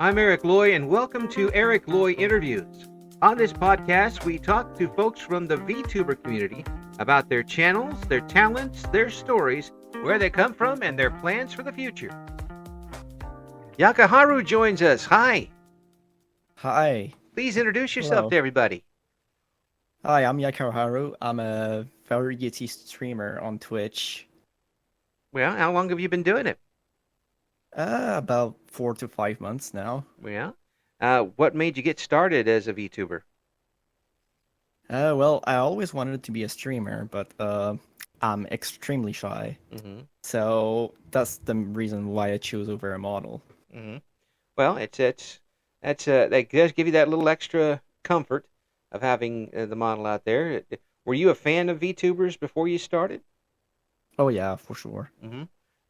I'm Eric Loy, and welcome to Eric Loy Interviews. On this podcast, we talk to folks from the VTuber community about their channels, their talents, their stories, where they come from, and their plans for the future. Yakoharu joins us. Hi. Hi. Please introduce yourself Hello. to everybody. Hi, I'm Yakoharu. I'm a variety streamer on Twitch. Well, how long have you been doing it? About 4 to 5 months now. Well, what made you get started as a VTuber? Well, I always wanted to be a streamer, but I'm extremely shy. Mm-hmm. So that's the reason why I chose over a model. Mm-hmm. Well, that does give you that little extra comfort of having the model out there. Were you a fan of VTubers before you started? Oh yeah, for sure. Mm-hmm.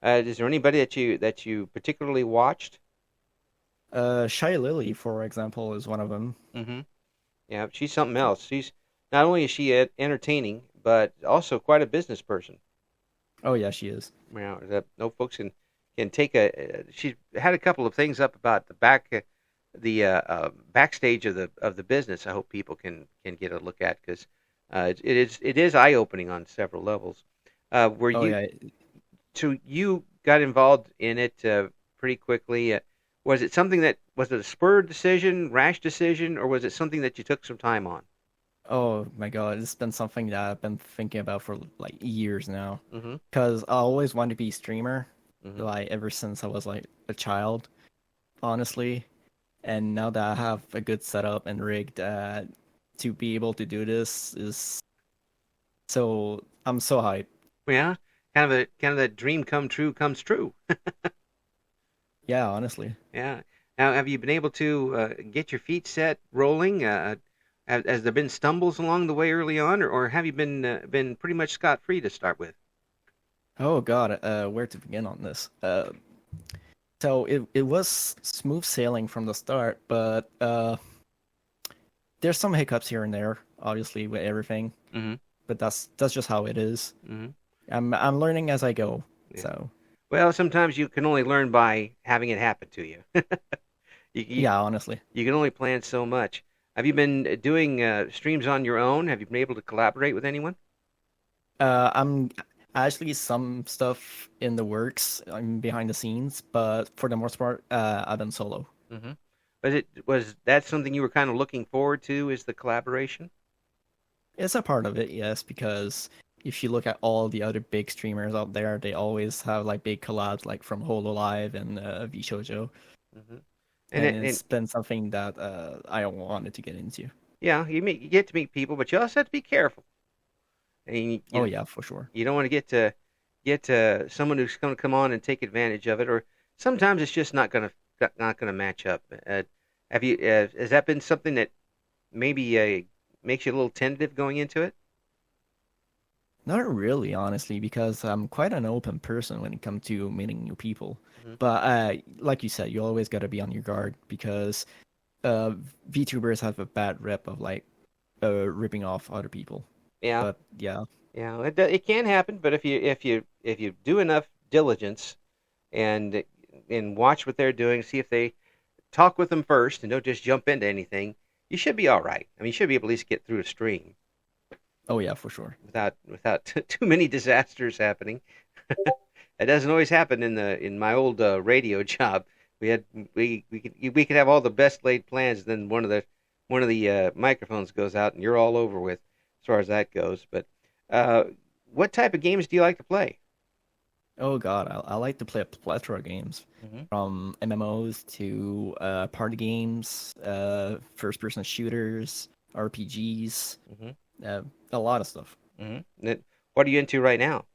Is there anybody that you particularly watched? Shy Lily, for example, is one of them. Mm-hmm. Yeah, she's something else. She's not only is she entertaining, but also quite a business person. Oh yeah, she is. Well, no folks can take a. She's had a couple of things up about the backstage of the business. I hope people can get a look at because it is eye opening on several levels. Were Oh you yeah. So you got involved in it pretty quickly? Was it a spurred decision, rash decision, or was it something that you took some time on? Oh my God, it's been something that I've been thinking about for like years now. Mm-hmm. Because I always wanted to be a streamer, Mm-hmm. like ever since I was like a child, honestly. And now that I have a good setup and rig to be able to do this is so I'm so hyped. Yeah, kind of that dream come true comes true. Yeah, honestly. Yeah. Now, have you been able to get your feet set rolling? Has there been stumbles along the way early on, or have you been pretty much scot free to start with? Oh God, where to begin on this? So it was smooth sailing from the start, but there's some hiccups here and there, obviously with everything. Mm-hmm. But that's just how it is. Mm-hmm. I'm learning as I go. Yeah. So Well, sometimes you can only learn by having it happen to you. yeah, honestly. You can only plan so much. Have you been doing streams on your own? Have you been able to collaborate with anyone? I'm actually some stuff in the works. I'm behind the scenes, but for the most part, I've been solo. Mm-hmm. Was that something you were kind of looking forward to? Is the collaboration? It's a part of it, yes, because if you look at all the other big streamers out there, they always have like big collabs, like from HoloLive and VShojo, Mm-hmm. and it's been something that I wanted to get into. Yeah, you get to meet people, but you also have to be careful. And Oh yeah, for sure. you don't want to get to someone who's going to come on and take advantage of it, or sometimes it's just not going to match up. Has that been something that maybe makes you a little tentative going into it? Not really, honestly, because I'm quite an open person when it comes to meeting new people. Mm-hmm. But like you said, you always got to be on your guard because VTubers have a bad rep of like ripping off other people. Yeah, But yeah, yeah, it can happen, but if you do enough diligence and watch what they're doing, see if they talk with them first, and don't just jump into anything, you should be all right. I mean, you should be able to at least get through a stream oh yeah, for sure. without too many disasters happening. That doesn't always happen in my old radio job. We could have all the best laid plans, and then one of the microphones goes out, and you're all over with as far as that goes. But what type of games do you like to play? Oh God, I like to play a plethora of games, Mm-hmm. from MMOs to party games, first-person shooters, RPGs, Mm-hmm. a lot of stuff. Mm-hmm. What are you into right now?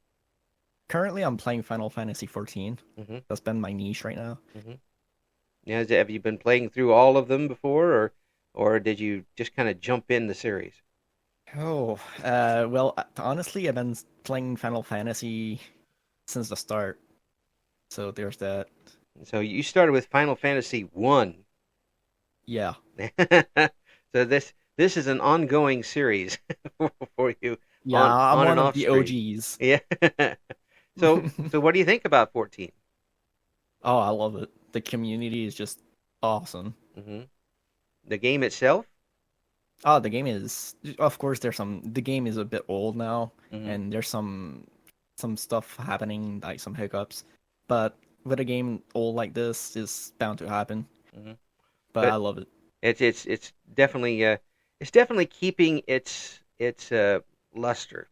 Currently, I'm playing Final Fantasy 14. Mm-hmm. That's been my niche right now. Mm-hmm. Now, have you been playing through all of them before, or did you just kind of jump in the series? Oh, well, honestly, I've been playing Final Fantasy since the start. So there's that. So you started with Final Fantasy 1. Yeah. So this is an ongoing series for you Yeah, I'm on and one of off the screen. OGs. Yeah. So what do you think about 14? Oh, I love it. The community is just awesome. Hmm. The game itself. Oh, the game is, of course, the game is a bit old now, Hmm. and there's some stuff happening, like some hiccups. But with a game old like this, is bound to happen. Hmm. But I But love it. it's definitely keeping its luster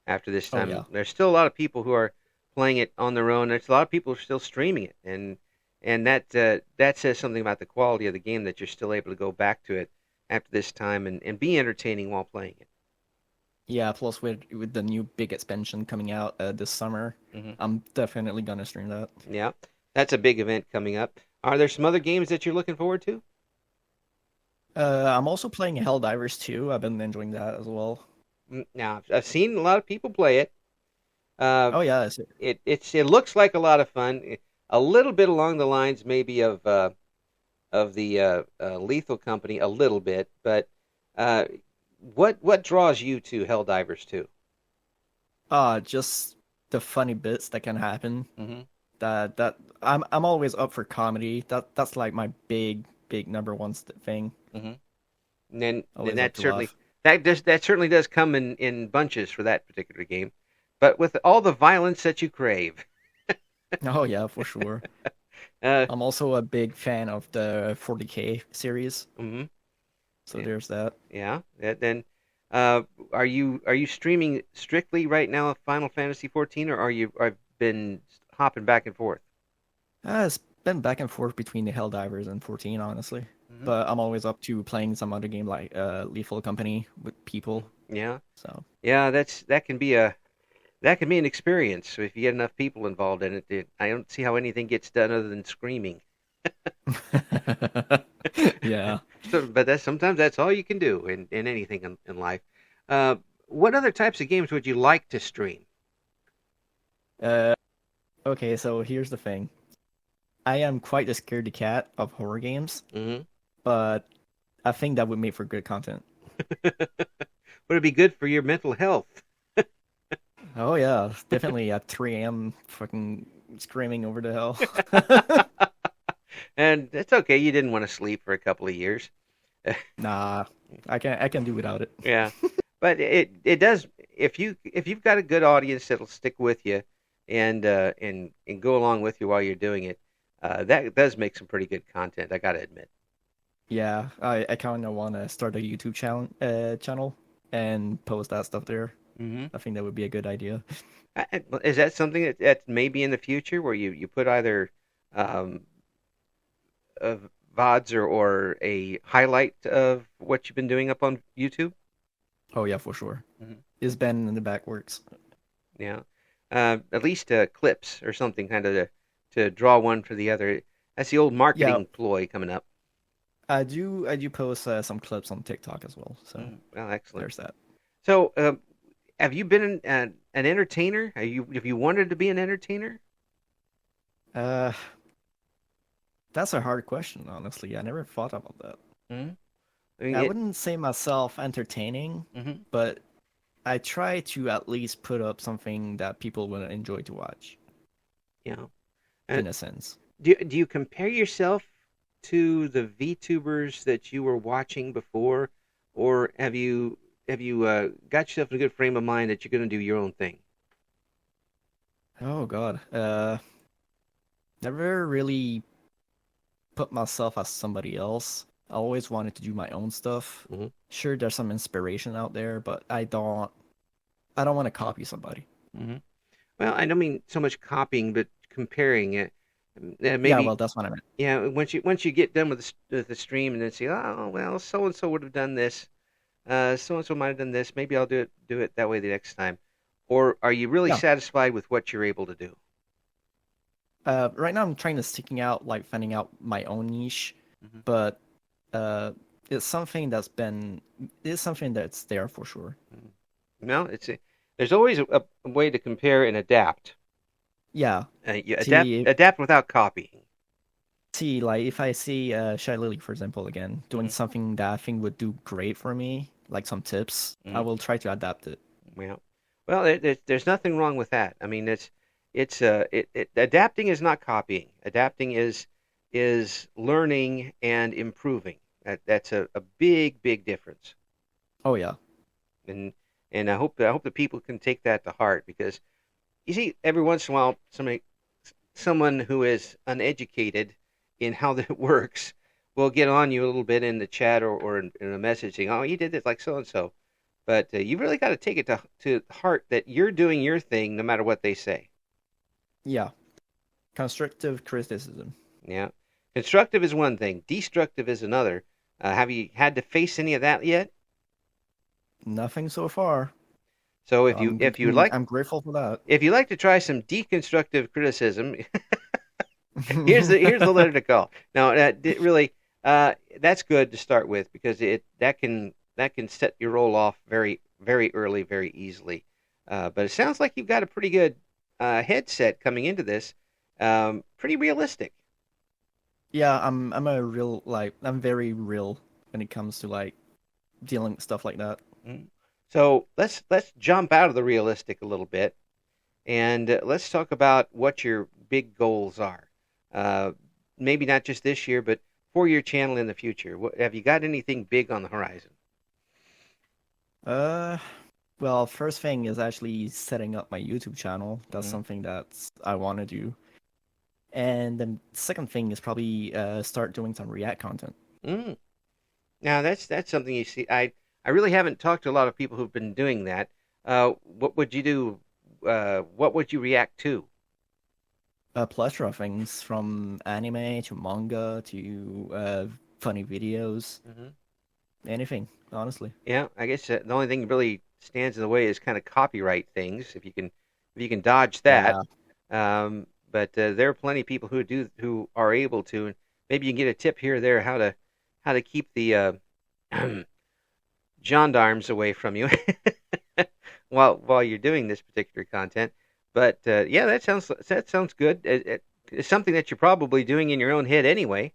after this Oh time. yeah, There's still a lot of people who are playing it on their own. There's a lot of people who are still streaming it, and that says something about the quality of the game that you're still able to go back to it after this time and be entertaining while playing it. yeah. Plus, with the new big expansion coming out this summer, Hmm. I'm definitely gonna stream that. Yeah, that's a big event coming up. Are there some other games that you're looking forward to? I'm also playing Helldivers 2. I've been enjoying that as well. Now, I've seen a lot of people play it. Uh, Oh yeah, it looks like a lot of fun. A little bit along the lines maybe of the Lethal Company, a little bit. But uh, what draws you to Helldivers 2? just the funny bits that can happen. Mm-hmm. That I'm always up for comedy. That's like my big number one thing. Mm-hmm. And Always up that to certainly laugh. that certainly does come in bunches for that particular game. But with all the violence that you crave, Oh yeah, for sure. uh, I'm also a big fan of the 40K series, mhm. so there's that. Yeah. Then, uh, are you streaming strictly right now Final Fantasy 14, or are been hopping back and forth? It's been back and forth between the Helldivers and 14, honestly. Hmm. But I'm always up to playing some other game like Lethal Company with people. Yeah. So Yeah. That can be an experience. So if you get enough people involved in it, I don't see how anything gets done other than screaming. yeah. So, but sometimes that's all you can do in anything in life. Uh, what other types of games would you like to stream? Uh, okay, so here's the thing. I am quite a scaredy cat of horror games, Hmm. but I think that would make for good content. Would it be good for your mental health? Oh yeah, definitely at 3 a.m. fucking screaming over the hell. And it's okay. You didn't want to sleep for a couple of years. Nah, I can do without it. Yeah, but it does. If you've got a good audience that'll stick with you and go along with you while you're doing it, that does make some pretty good content. I gotta admit. Yeah, I kind of want to start a YouTube channel and post that stuff there. Hmm. I think that would be a good idea. Is that something that maybe in the future where you put either um, VODs or a highlight of what you've been doing up on YouTube? Oh yeah, for sure. Hmm. Is Ben in the back works? Yeah, at least clips or something kind of to draw one for the other. That's the old Yeah, marketing ploy coming up. I do post some clips on TikTok as well. So Well, excellent. there's that. So, have you been an entertainer? Have you wanted to be an entertainer? Uh, that's a hard question, honestly. I never thought about that. Hmm. I mean, I wouldn't say myself entertaining, hmm. but I try to at least put up something that people will enjoy to watch, Yeah. Uh, in a sense. do you compare yourself to the VTubers that you were watching before, or have you got yourself in a good frame of mind that you're going to do your own thing? Oh God. Never really put myself as somebody else. I always wanted to do my own stuff. Hmm. Sure, there's some inspiration out there, but I don't want to copy somebody. Hmm. Well, I don't mean so much copying, but comparing it. Yeah, Maybe well, that's what I meant. yeah. Once you get done with the stream and then say, oh well, so and so would have done this. So and so might have done this. Maybe I'll do it that way the next time. Or are you really Yeah. satisfied with what you're able to do? Right now I'm trying to sticking out, like finding out my own niche, Hmm. but uh, it's something it's something that's there for sure. No, there's always a way to compare and adapt. Yeah. You See, adapt without copying. like if I see Shy Lily, for example, again doing Hmm. something that I think would do great for me, like some tips, I Hmm. will try to adapt it. Yeah. Well, there's nothing wrong with that. I mean, it's adapting is not copying. Adapting is learning and improving. That's a big, big difference. Oh yeah. And I hope that people can take that to heart because you see every once in a while someone who is uneducated in how that works will get on you a little bit in the chat or in a message saying, "Oh, you did this like so and so." But you really got to take it to heart that you're doing your thing no matter what they say. Yeah. Constructive criticism. Yeah. Constructive is one thing, destructive is another. Have you had to face any of that yet? Nothing so far. So I'm grateful for that. if you like to try some deconstructive criticism, here's the letter to call. Now, really, that's good to start with because that can set your roll off very very early, very easily. But it sounds like you've got a pretty good headset coming into this. Pretty realistic. Yeah, I'm very real when it comes to like dealing with stuff like that. Mm. So let's jump out of the realistic a little bit and let's talk about what your big goals are. Uh, Maybe not just this year, but for your channel in the future. Have you got anything big on the horizon? Uh, well, first thing is actually setting up my YouTube channel. That's Mm. something that I want to do. And the second thing is probably start doing some React content. Mm. Now that's something you see. I really haven't talked to a lot of people who've been doing that. What would you do? What would you react to? A plethora of things from anime to manga to funny videos, Hmm. anything, honestly. Yeah, I guess the only thing that really stands in the way is kind of copyright things. If you can dodge that. Yeah. But there are plenty of people who are able to, and maybe you can get a tip here or there how to keep the gendarmes away from you while you're doing this particular content. But yeah, that sounds good. It's something that you're probably doing in your own head anyway.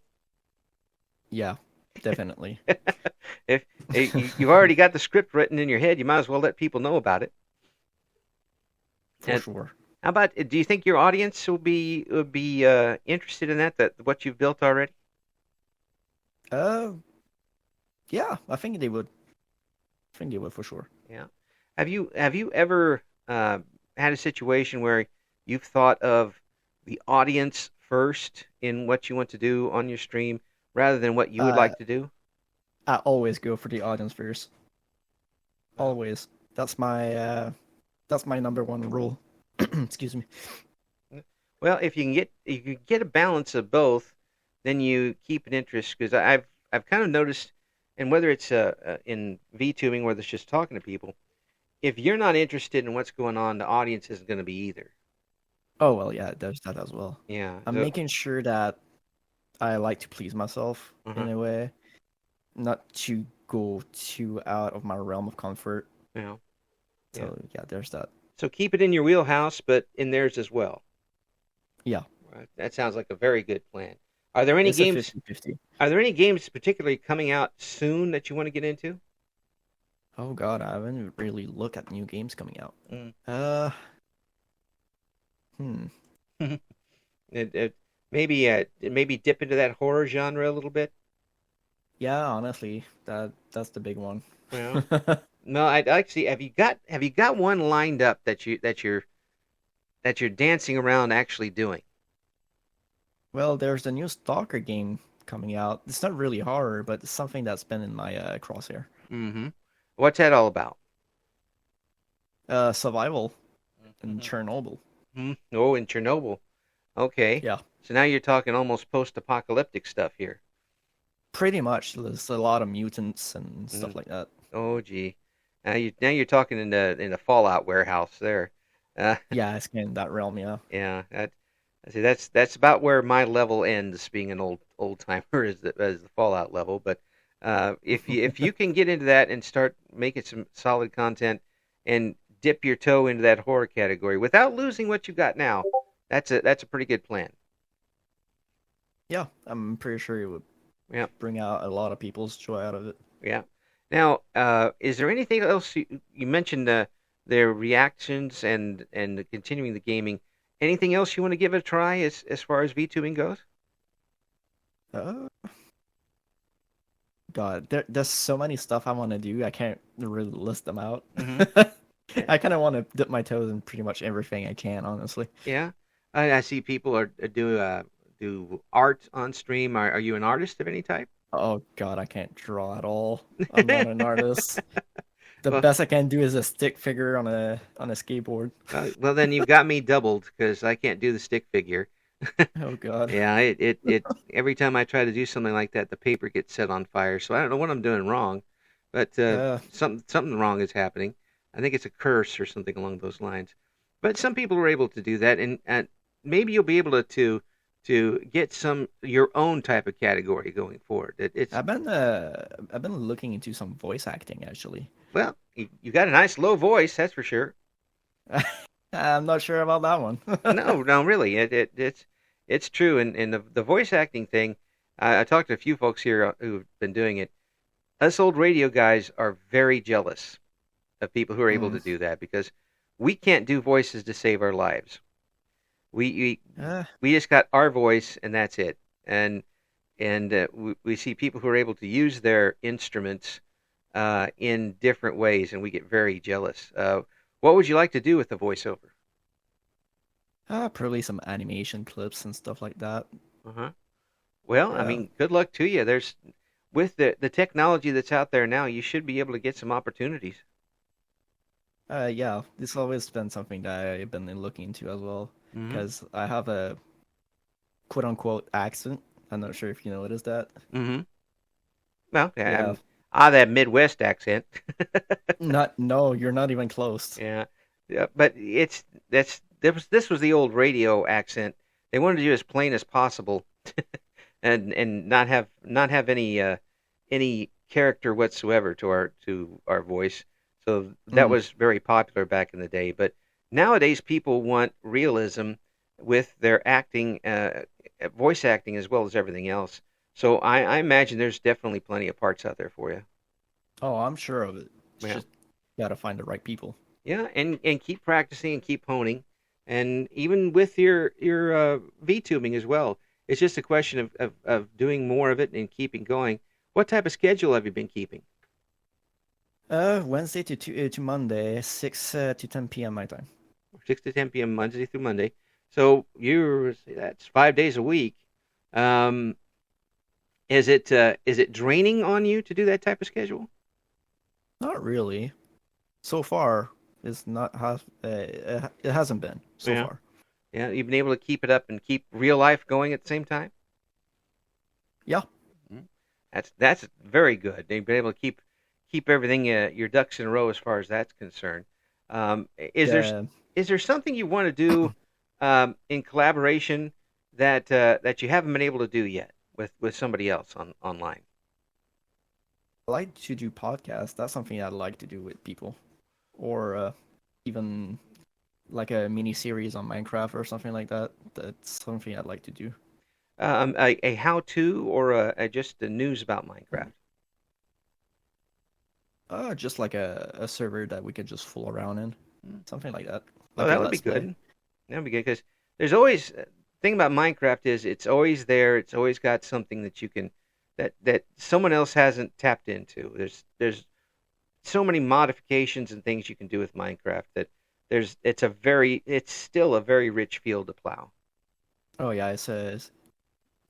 Yeah, definitely. If you've already got the script written in your head, you might as well let people know about it. For And sure. how about? Do you think your audience will be interested in that what you've built already? Uh, yeah, I think they would for sure. Yeah. Have you ever had a situation where you've thought of the audience first in what you want to do on your stream rather than what you would Uh, like to do? I always go for the audience first. Wow. Always. That's my number one rule. Excuse me. Well, if you get a balance of both, then you keep an interest because I've kind of noticed, and whether it's in VTubing, whether it's just talking to people, if you're not interested in what's going on, the audience isn't going to be either. Oh well, yeah, there's that as well. Yeah. I'm So, making sure that I like to please myself uh-huh. in a way, not to go too out of my realm of comfort. Yeah. Yeah. So yeah, there's that. So keep it in your wheelhouse, but in theirs as well. Yeah, Right. That sounds like a very good plan. Are there any it's a games? 50-50. Are there any games particularly coming out soon that you want to get into? Oh God, I haven't really looked at new games coming out. Mm. Uh, hmm. Maybe dip into that horror genre a little bit. Yeah, honestly, that's the big one. Well, no, I'd like to see. Have you got one lined up that you're dancing around actually doing? Well, there's a new Stalker game coming out. It's not really horror, but it's something that's been in my crosshair. Mm-hmm. What's that all about? Survival in Mm-hmm. Chernobyl. Oh, in Chernobyl. Okay. Yeah, So now you're talking almost post-apocalyptic stuff here. pretty much. There's a lot of mutants and Mm. stuff like that. Oh, gee. Now you're talking in the Fallout warehouse there. Uh, Yeah, it's in that realm. Yeah. yeah. I see. That's about where my level ends, being an old timer, as the Fallout level. But if you can get into that and start making some solid content and dip your toe into that horror category without losing what you got now, that's a pretty good plan. Yeah, I'm pretty sure it would Yeah. bring out a lot of people's joy out of it. Yeah. Now, is there anything else you mentioned their reactions and continuing the gaming? Anything else you want to give it a try as far as VTubing goes? Uh, God, there's so many stuff I want to do. I can't really list them out. Hmm. I kind of want to dip my toes in pretty much everything I can, honestly. Yeah, I see people do art on stream. Are you an artist of any type? Oh God, I can't draw at all. I'm not an artist. The Well, best I can do is a stick figure on a skateboard. well, then you've got me doubled because I can't do the stick figure. Oh God. Yeah, it every time I try to do something like that, the paper gets set on fire. So I don't know what I'm doing wrong, but Uh, something wrong is happening. I think it's a curse or something along those lines. But some people are able to do that, and maybe you'll be able to get some your own type of category going forward. I've been looking into some voice acting actually. Well, you got a nice low voice, that's for sure. I'm not sure about that one. No, no, really, it's true. And the voice acting thing, I talked to a few folks here who've been doing it. Us old radio guys are very jealous of people who are able Mm. to do that because we can't do voices to save our lives. We we, Uh, we just got our voice and that's it. And we see people who are able to use their instruments in different ways, and we get very jealous. What would you like to do with the voiceover? Probably some animation clips and stuff like that. Uh-huh. Well, I Yeah. mean, good luck to you. There's with the technology that's out there now, you should be able to get some opportunities. Yeah, this always been something that I've been looking into as well, Hmm. because I have a quote unquote accent. I'm not sure if you noticed that. Hmm. Well, yeah, Yeah, that Midwest accent. no, you're not even close. Yeah, yeah, but this was the old radio accent. They wanted to do as plain as possible, and not have any character whatsoever to our voice. So that Mm. was very popular back in the day. But nowadays, people want realism with their acting, voice acting as well as everything else. So I imagine there's definitely plenty of parts out there for you. Oh, I'm sure of it. It's Yeah. just gotta find the right people. Yeah, and keep practicing and keep honing, and even with your VTubing as well. It's just a question of doing more of it and keeping going. What type of schedule have you been keeping? Wednesday to Monday, 6 to 10 p.m. my time. 6 to 10 p.m. Monday through Monday. So that's 5 days a week. Um, is it draining on you to do that type of schedule? Not really. So far, it's not have it hasn't been so Yeah, far. yeah. You've been able to keep it up and keep real life going at the same time. Yeah. Mhm. That's very good. They've been able to keep everything your ducks in a row as far as that's concerned. Yeah. Is there something you want to do in collaboration that you haven't been able to do yet with somebody else online? I like to do podcasts. That's something I'd like to do with people, or even like a mini series on Minecraft or something like that. That's something I'd like to do. A how-to or just the news about Minecraft? Just like a server that we could just fool around in, Mm. something like that, Oh, like a that would be let's play. good. That would be good because there's always thing about Minecraft is it's always there. It's always got something that you can that someone else hasn't tapped into. There's so many modifications and things you can do with Minecraft that it's still a very rich field to plow. Oh yeah, it says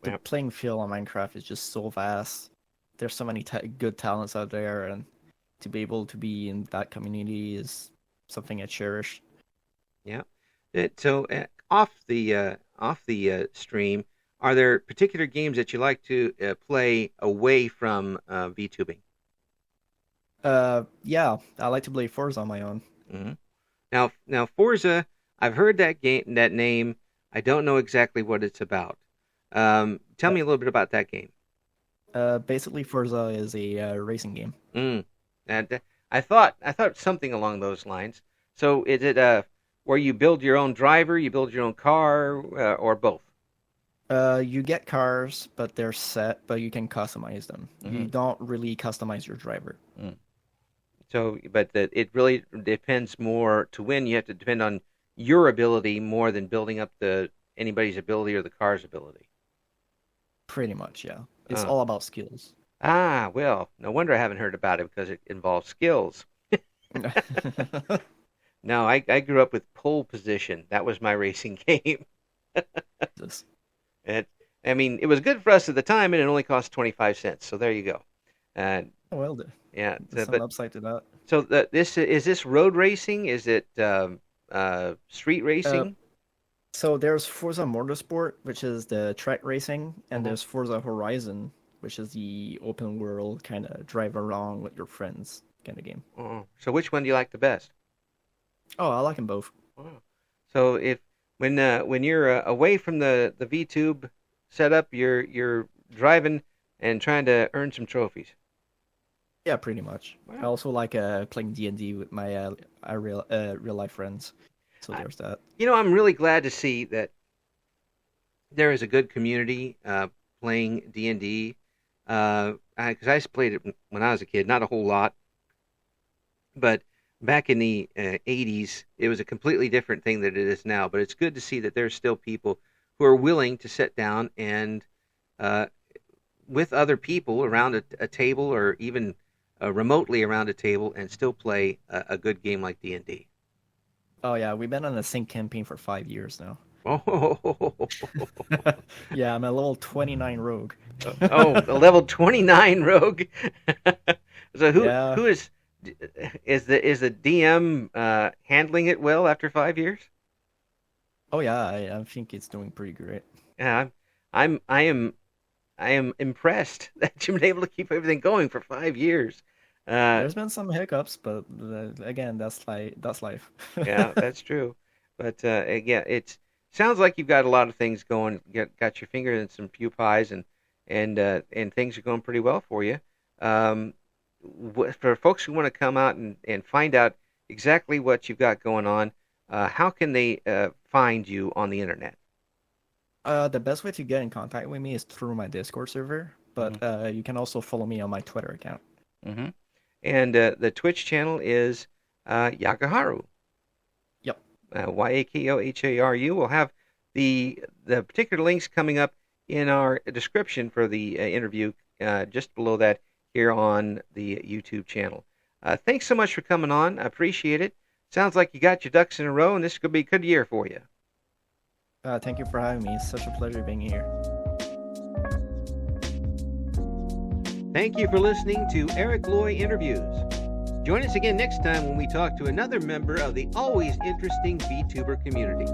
the Yeah, playing field on Minecraft is just so vast. There's so many good talents out there, and to be able to be in that community is something I cherish. yeah. So off the stream, are there particular games that you like to play away from VTubing? Yeah, I like to play Forza on my own. Hmm. Now Forza, I've heard that name. I don't know exactly what it's about. Tell Uh, me a little bit about that game. Basically, Forza is a racing game. Mm. And I thought something along those lines. So is it where you build your own driver, you build your own car, or both? You get cars, but they're set, but you can customize them. You Hmm. don't really customize your driver. Mm. So, but it really depends more to win. You have to depend on your ability more than building up the anybody's ability or the car's ability. Pretty much, yeah. It's Uh, all about skills. well, no wonder I haven't heard about it because it involves skills. No, I grew up with pole position. That was my racing game. Just, It, I mean, it was good for us at the time, and it only cost 25 cents. So there you go. Uh, well, yeah, there's some but upside to that. so this is this road racing? Is it street Uh, racing? so there's Forza Motorsport, which is the track racing, and Uh-huh. there's Forza Horizon, which is the open world kind of drive around with your friends kind of game. Oh, so which one do you like the best? Oh, I like them both. Wow. So if when you're away from the VTube setup, you're driving and trying to earn some trophies. Yeah, pretty much. I Wow. also like playing D&D with my real life friends. So I, there's that. I'm really glad to see that there is a good community playing D&D. Because I played it when I was a kid, not a whole lot, but back in the 80s, it was a completely different thing than it is now. But it's good to see that there's still people who are willing to sit down and uh, with other people around a table or even remotely around a table and still play a good game like D&D. Oh yeah, we've been on a sync campaign for 5 years now. Oh, Yeah, I'm a level 29 rogue. oh, a level 29 rogue. So Yeah. who is the DM handling it well after 5 years? Oh yeah, I think it's doing pretty great. Yeah, I'm I am I am impressed that you've been able to keep everything going for 5 years. Uh, There's been some hiccups, but again, that's life. yeah, that's true. But yeah, it sounds like you've got a lot of things going. Got your finger in some few pies, and things are going pretty well for you. Um, for folks who want to come out and find out exactly what you've got going on, how can they find you on the internet? The best way to get in contact with me is through my Discord server, but Hmm. you can also follow me on my Twitter account. Hmm. And the Twitch channel is Yakoharu. Yep. Yakoharu. We'll have the particular links coming up in our description for the interview, just below that here on the YouTube channel. Thanks so much for coming on. I appreciate it. Sounds like you got your ducks in a row, and this could be a good year for you. Thank you for having me. It's such a pleasure being here. Thank you for listening to Eric Loy Interviews. Join us again next time when we talk to another member of the always interesting VTuber community.